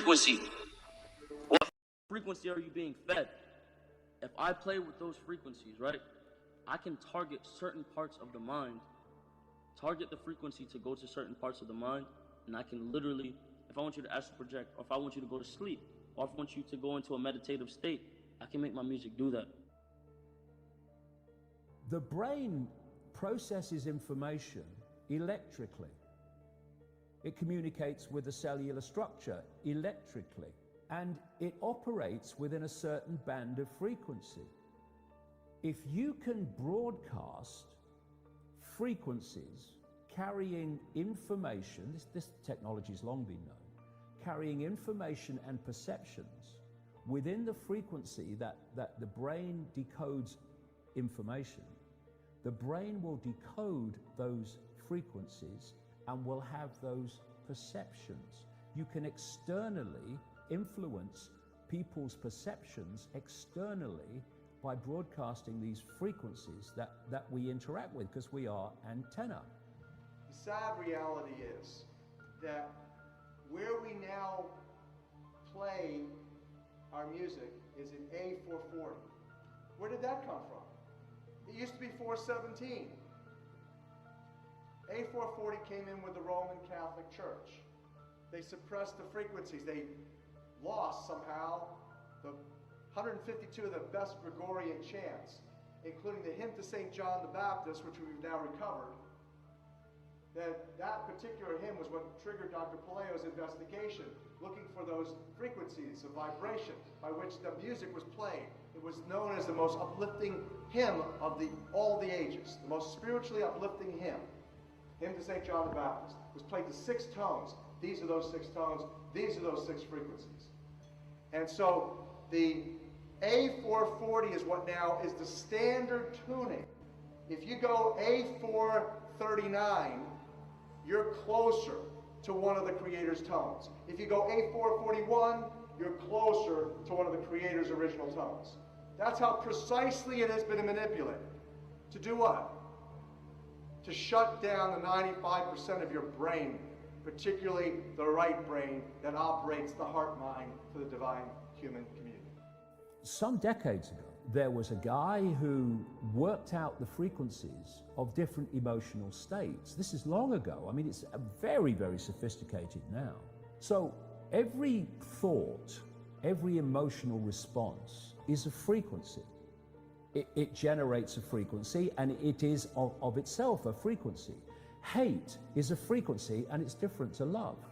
frequency. What frequency are you being fed? If I play with those frequencies, right, I can target certain parts of the mind, target the frequency to go to certain parts of the mind, and I can literally, if I want you to astral project, or if I want you to go to sleep, or if I want you to go into a meditative state, I can make my music do that. The brain processes information electrically. It communicates with the cellular structure electrically, and it operates within a certain band of frequency. If you can broadcast frequencies carrying information, this technology has long been known, carrying information and perceptions within the frequency that the brain decodes information, the brain will decode those frequencies and will have those perceptions. You can externally influence people's perceptions externally by broadcasting these frequencies that we interact with, because we are antenna. The sad reality is that where we now play our music is in A440. Where did that come from? It used to be 417. A440 came in with the Roman Catholic Church. They suppressed the frequencies. They lost somehow the 152 of the best Gregorian chants, including the hymn to St. John the Baptist, which we've now recovered. That particular hymn was what triggered Dr. Palaio's investigation, looking for those frequencies of vibration by which the music was played. It was known as the most uplifting hymn of all the ages, the most spiritually uplifting hymn. Hymn to St. John the Baptist was played to 6 tones. These are those 6 tones. These are those 6 frequencies. And so the A440 is what now is the standard tuning. If you go A439, you're closer to one of the Creator's tones. If you go A441, you're closer to one of the Creator's original tones. That's how precisely it has been manipulated. To do what? To shut down the 95% of your brain, particularly the right brain that operates the heart-mind for the divine human community. Some decades ago, there was a guy who worked out the frequencies of different emotional states. This is long ago. I mean, it's very, very sophisticated now. So every thought, every emotional response is a frequency. It generates a frequency, and it is of itself a frequency. Hate is a frequency, and it's different to love.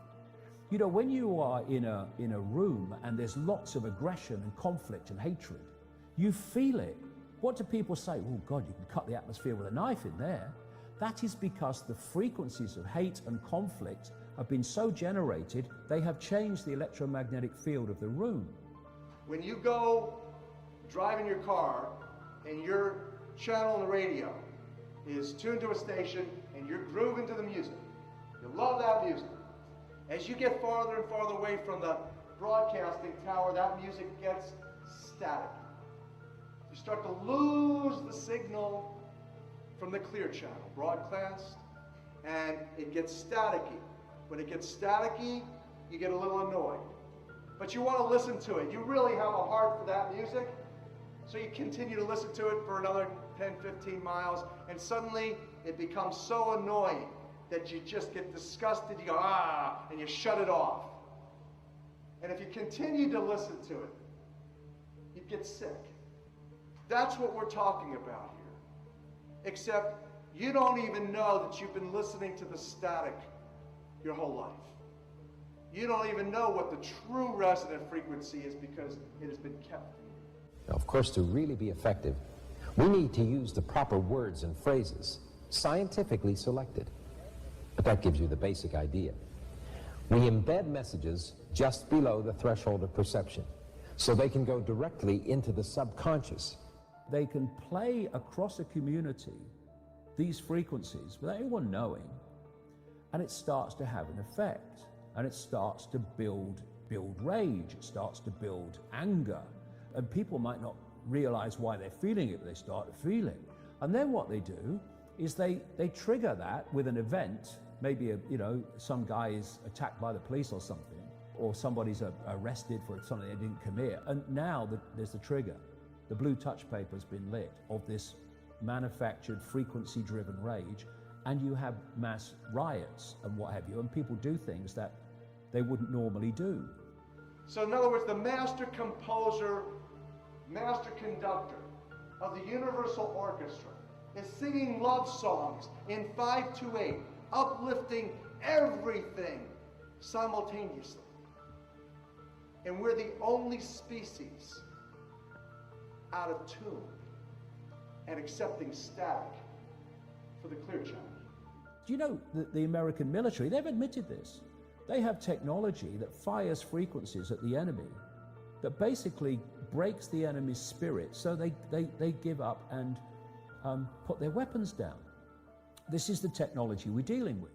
You know, when you are in a room and there's lots of aggression and conflict and hatred, you feel it. What do people say? Oh God, you can cut the atmosphere with a knife in there. That is because the frequencies of hate and conflict have been so generated, they have changed the electromagnetic field of the room. When you go driving your car and your channel on the radio is tuned to a station and you're grooving to the music, you love that music. As you get farther and farther away from the broadcasting tower, that music gets static. You start to lose the signal from the clear channel, broadcast, and it gets staticky. When it gets staticky, you get a little annoyed. But you want to listen to it. You really have a heart for that music, so you continue to listen to it for another 10, 15 miles, and suddenly it becomes so annoying that you just get disgusted, you go, ah, and you shut it off. And if you continue to listen to it, you get sick. That's what we're talking about here. Except you don't even know that you've been listening to the static your whole life. You don't even know what the true resonant frequency is because it has been kept from you. Now, of course, to really be effective, we need to use the proper words and phrases, scientifically selected. But that gives you the basic idea. We embed messages just below the threshold of perception, so they can go directly into the subconscious. They can play across a community these frequencies without anyone knowing, and it starts to have an effect, and it starts to build rage, it starts to build anger, and people might not realize why they're feeling it, but they start to feel it. And then what they do is they trigger that with an event. Maybe some guy is attacked by the police or something, or somebody's arrested for something they didn't commit, and now there's the trigger. The blue touch paper's been lit of this manufactured frequency-driven rage, and you have mass riots and what have you, and people do things that they wouldn't normally do. So in other words, the master composer, master conductor of the Universal Orchestra is singing love songs in 5/8, uplifting everything simultaneously. And we're the only species out of tune and accepting static for the clear channel. Do you know that the American military, they've admitted this. They have technology that fires frequencies at the enemy that basically breaks the enemy's spirit so they give up and put their weapons down. This is the technology we're dealing with.